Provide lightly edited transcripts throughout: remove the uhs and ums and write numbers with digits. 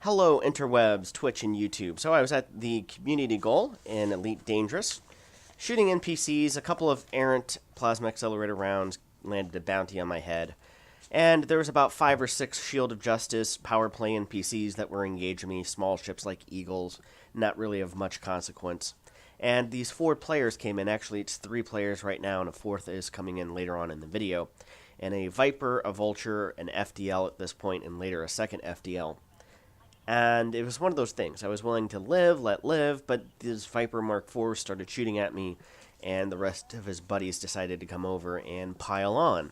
Hello, interwebs, Twitch, and YouTube. So I was at the community goal in Elite Dangerous, shooting NPCs. A couple of errant plasma accelerator rounds landed a bounty on my head. And there was about 5 or 6 Shield of Justice power play NPCs that were engaging me, small ships like Eagles, not really of much consequence. And these 4 players came in. Actually, it's 3 players right now, and a 4th is coming in later on in the video. And a Viper, a Vulture, an FDL at this point, and later a second FDL. And it was one of those things. I was willing to let live, but this Viper Mark IV started shooting at me, and the rest of his buddies decided to come over and pile on.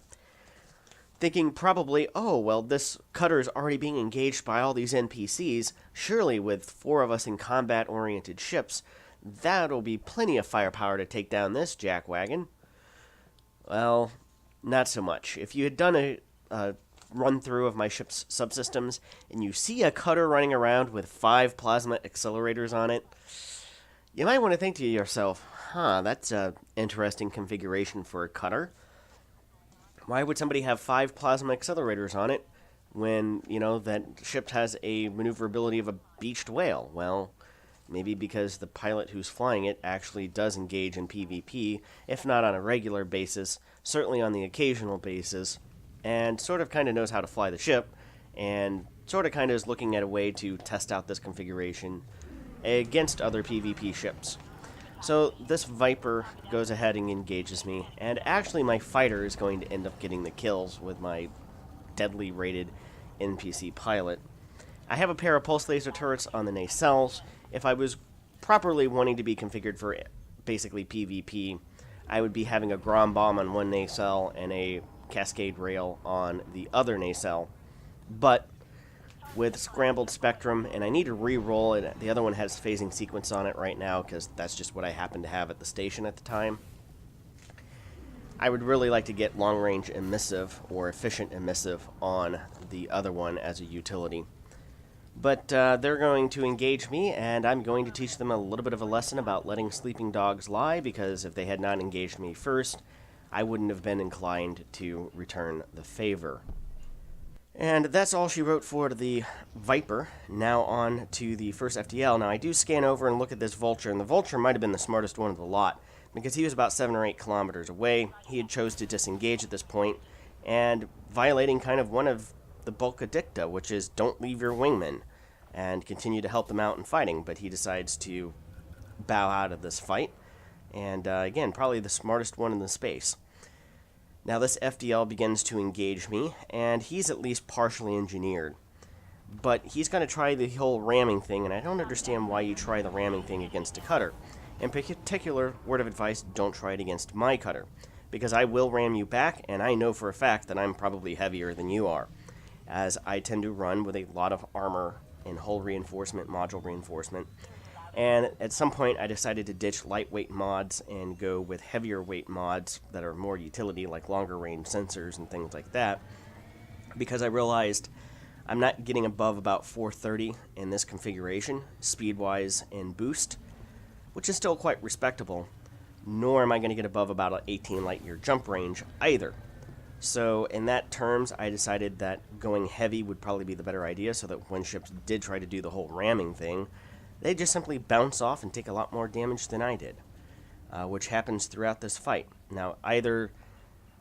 Thinking probably, oh, well, this cutter is already being engaged by all these NPCs. Surely with 4 of us in combat-oriented ships, that'll be plenty of firepower to take down this jackwagon. Well, not so much. If you had done a run-through of my ship's subsystems, and you see a cutter running around with 5 plasma accelerators on it, you might want to think to yourself, that's an interesting configuration for a cutter. Why would somebody have 5 plasma accelerators on it when, that ship has a maneuverability of a beached whale? Well, maybe because the pilot who's flying it actually does engage in PvP, if not on a regular basis, certainly on the occasional basis, and sort of kind of knows how to fly the ship, and sort of kind of is looking at a way to test out this configuration against other PvP ships. So this Viper goes ahead and engages me, and actually my fighter is going to end up getting the kills with my deadly rated NPC pilot. I have a pair of pulse laser turrets on the nacelles. If I was properly wanting to be configured for basically PvP, I would be having a Grom bomb on one nacelle and a Cascade rail on the other nacelle. But with Scrambled Spectrum, and I need to re-roll it, the other one has phasing sequence on it right now because that's just what I happen to have at the station at the time. I would really like to get long-range emissive or efficient emissive on the other one as a utility. But they're going to engage me, and I'm going to teach them a little bit of a lesson about letting sleeping dogs lie, because if they had not engaged me first, I wouldn't have been inclined to return the favor. And that's all she wrote for the Viper. Now on to the first FDL. Now I do scan over and look at this Vulture, and the Vulture might have been the smartest one of the lot, because he was about 7 or 8 kilometers away. He had chose to disengage at this point, and violating kind of one of the bulk edicta, which is don't leave your wingmen, and continue to help them out in fighting, but he decides to bow out of this fight. And again, probably the smartest one in the space. Now this FDL begins to engage me, and he's at least partially engineered. But he's going to try the whole ramming thing, and I don't understand why you try the ramming thing against a cutter. In particular, word of advice, don't try it against my cutter, because I will ram you back, and I know for a fact that I'm probably heavier than you are, as I tend to run with a lot of armor and hull reinforcement, module reinforcement. And at some point, I decided to ditch lightweight mods and go with heavier weight mods that are more utility, like longer range sensors and things like that, because I realized I'm not getting above about 430 in this configuration, speed-wise and boost, which is still quite respectable, nor am I going to get above about an 18 light-year jump range either. So in that terms, I decided that going heavy would probably be the better idea, so that when ships did try to do the whole ramming thing, they just simply bounce off and take a lot more damage than I did, which happens throughout this fight. Now, either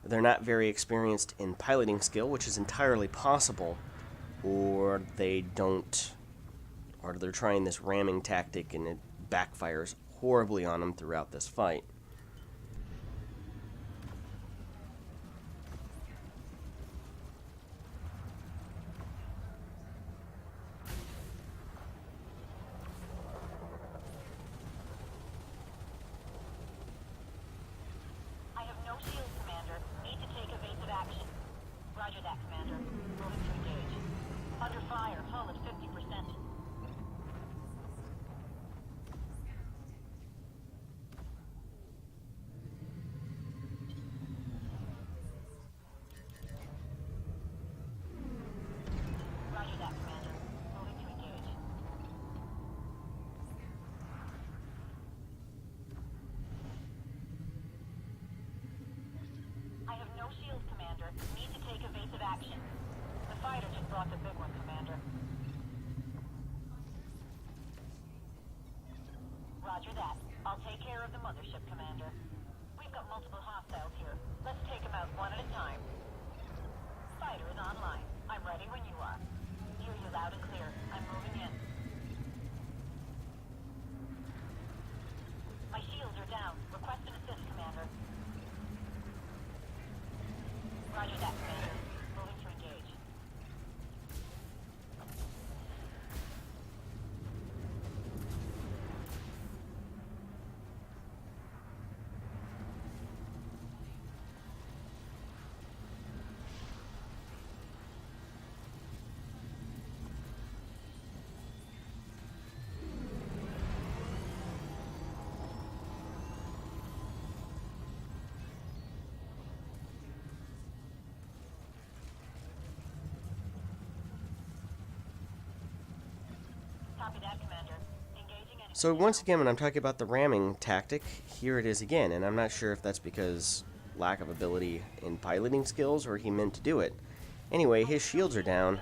they're not very experienced in piloting skill, which is entirely possible, or they don't, or they're trying this ramming tactic and it backfires horribly on them throughout this fight. Roger that, Commander. Moving to engage. Under fire, hull at 50%. Roger that, Commander. Moving to engage. I have no shield, Commander. Need to take evasive action. The fighter just brought the big one, Commander. Roger that. I'll take care of the mothership, Commander. We've got multiple hostiles here. Let's take them out one at a time. Fighter is online. I'm ready when you are. Hear you loud and clear. I'm moving in. My shields are down. Request an assist, Commander. Roger that, Commander. Moving to engage. Copy that, Commander. Engaging enemy. So once again, when I'm talking about the ramming tactic, here it is again, and I'm not sure if that's because lack of ability in piloting skills or he meant to do it. Anyway, his shields are down,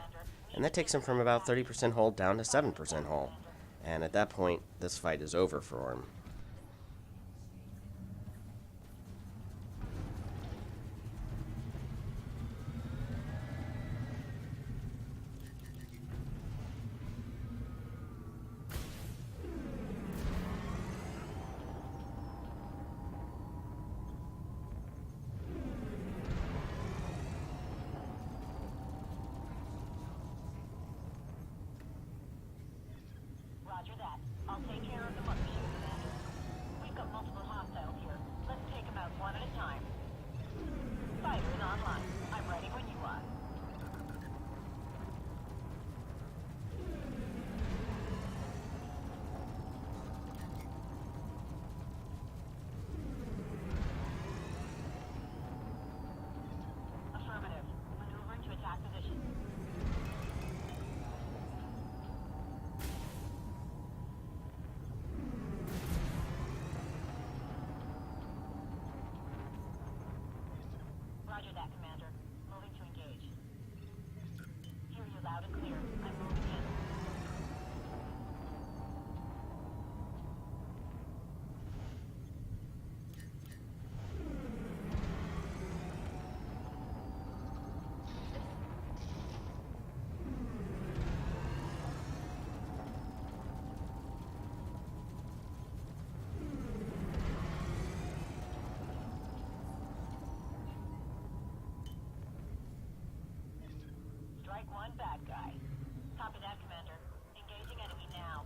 and that takes him from about 30% hull down to 7% hull. And at that point, this fight is over for him. Roger that. I'll take care of the mothership, Commander. We've got multiple hostiles here. Let's take them out one at a time. Fighter is online. I'm ready when you are. Affirmative. Maneuvering to attack position. Roger that, Commander. Moving to engage. Hear you loud and clear. I'm moving in. Strike one, bad guy. Copy that, Commander. Engaging enemy now.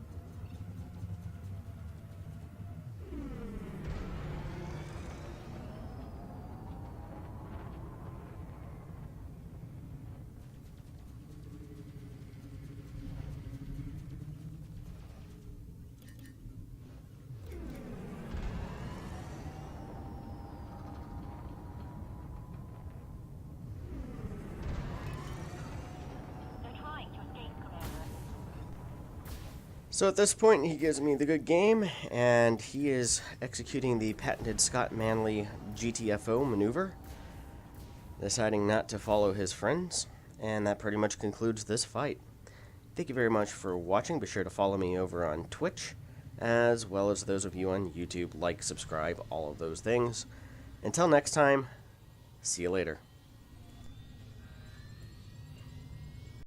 They're trying to escape, Commander. So at this point, he gives me the good game, and he is executing the patented Scott Manley GTFO maneuver, deciding not to follow his friends, and that pretty much concludes this fight. Thank you very much for watching. Be sure to follow me over on Twitch, as well as those of you on YouTube. Like, subscribe, all of those things. Until next time, see you later.